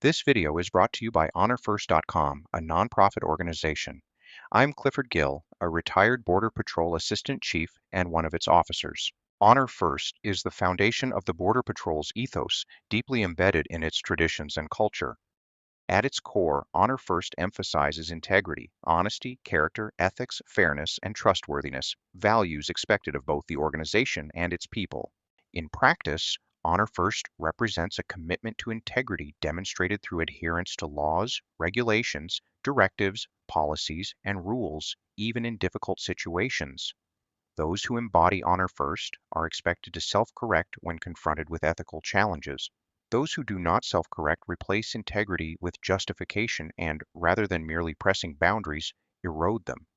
This video is brought to you by HonorFirst.com, a nonprofit organization. I'm Clifford Gill, a retired Border Patrol Assistant Chief and one of its officers. Honor First is the foundation of the Border Patrol's ethos, deeply embedded in its traditions and culture. At its core, Honor First emphasizes integrity, honesty, character, ethics, fairness, and trustworthiness, values expected of both the organization and its people. In practice, Honor First represents a commitment to integrity demonstrated through adherence to laws, regulations, directives, policies, and rules, even in difficult situations. Those who embody Honor First are expected to self-correct when confronted with ethical challenges. Those who do not self-correct replace integrity with justification and, rather than merely pressing boundaries, erode them.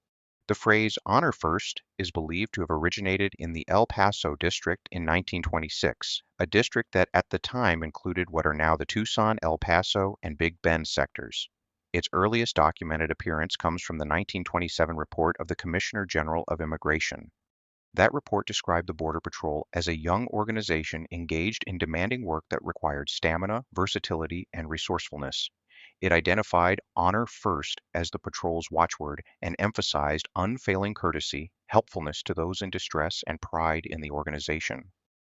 The phrase "honor first" is believed to have originated in the El Paso district in 1926, a district that at the time included what are now the Tucson, El Paso, and Big Bend sectors. Its earliest documented appearance comes from the 1927 report of the Commissioner General of Immigration. That report described the Border Patrol as a young organization engaged in demanding work that required stamina, versatility, and resourcefulness. It identified "honor first" as the patrol's watchword and emphasized unfailing courtesy, helpfulness to those in distress, and pride in the organization.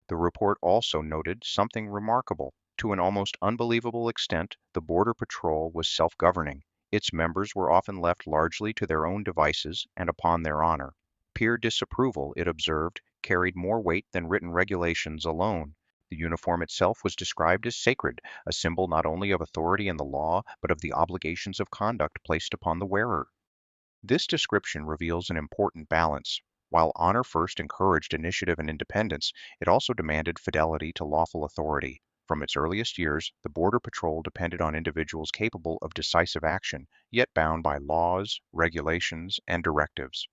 The report also noted something remarkable. To an almost unbelievable extent, the Border Patrol was self-governing. Its members were often left largely to their own devices and upon their honor. Peer disapproval, it observed, carried more weight than written regulations alone. The uniform itself was described as sacred, a symbol not only of authority and the law, but of the obligations of conduct placed upon the wearer. This description reveals an important balance. While Honor First encouraged initiative and independence, it also demanded fidelity to lawful authority. From its earliest years, the Border Patrol depended on individuals capable of decisive action, yet bound by laws, regulations, and directives.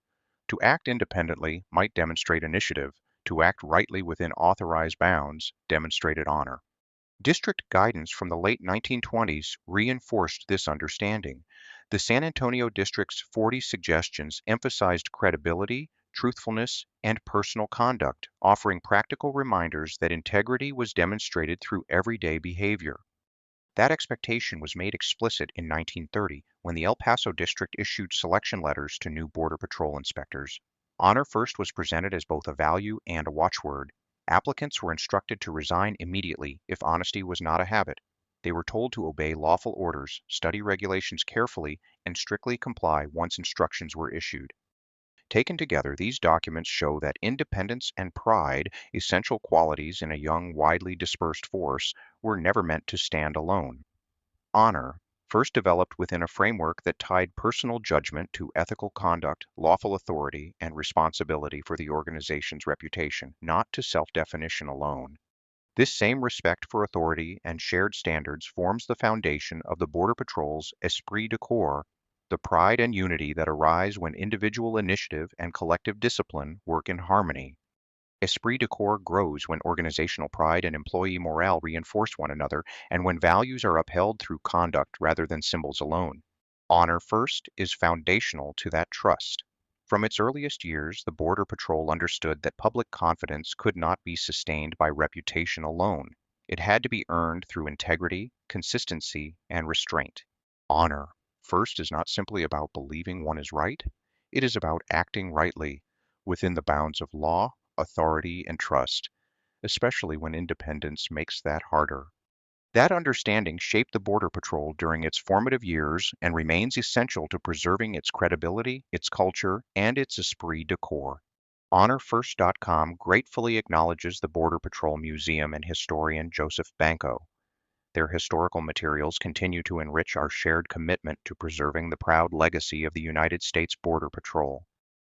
To act independently might demonstrate initiative; to act rightly within authorized bounds demonstrated honor. District guidance from the late 1920s reinforced this understanding. The San Antonio District's 40 suggestions emphasized credibility, truthfulness, and personal conduct, offering practical reminders that integrity was demonstrated through everyday behavior. That expectation was made explicit in 1930 when the El Paso District issued selection letters to new Border Patrol inspectors. Honor First was presented as both a value and a watchword. Applicants were instructed to resign immediately if honesty was not a habit. They were told to obey lawful orders, study regulations carefully, and strictly comply once instructions were issued. Taken together, these documents show that independence and pride, essential qualities in a young, widely dispersed force, were never meant to stand alone. Honor, first developed within a framework that tied personal judgment to ethical conduct, lawful authority, and responsibility for the organization's reputation, not to self-definition alone. This same respect for authority and shared standards forms the foundation of the Border Patrol's Esprit de Corps, the pride and unity that arise when individual initiative and collective discipline work in harmony. Esprit de Corps grows when organizational pride and employee morale reinforce one another and when values are upheld through conduct rather than symbols alone. Honor First is foundational to that trust. From its earliest years, the Border Patrol understood that public confidence could not be sustained by reputation alone. It had to be earned through integrity, consistency, and restraint. Honor First is not simply about believing one is right, it is about acting rightly within the bounds of law, authority, and trust, especially when independence makes that harder. That understanding shaped the Border Patrol during its formative years and remains essential to preserving its credibility, its culture, and its esprit de corps. HonorFirst.com gratefully acknowledges the Border Patrol Museum and historian Joseph Banco. Their historical materials continue to enrich our shared commitment to preserving the proud legacy of the United States Border Patrol.